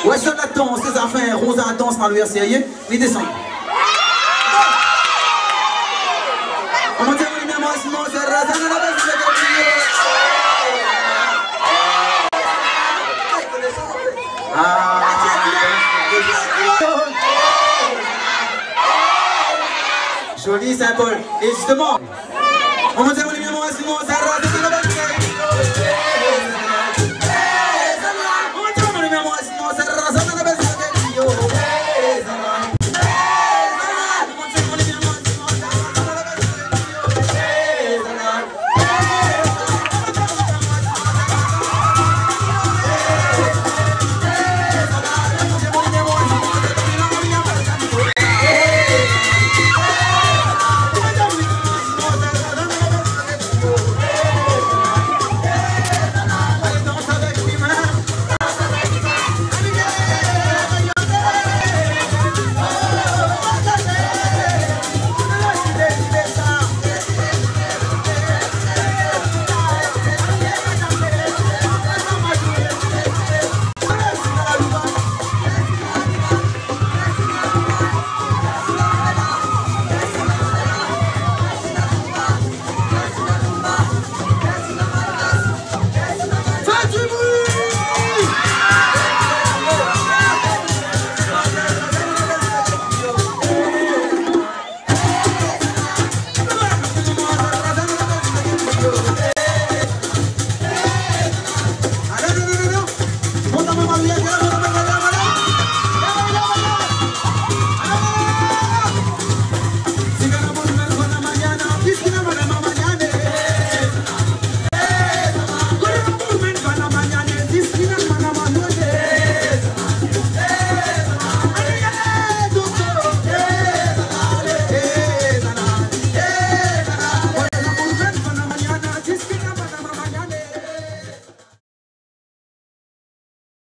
Ouais, sur la danse, les affaires, Rosa la danse, mal versé, mais descend. On va dire, oui, mais moi, sinon, c'est Razan à la base, c'est joli Saint-Paul. Et justement, on va dire, oui, mais moi, sinon, c'est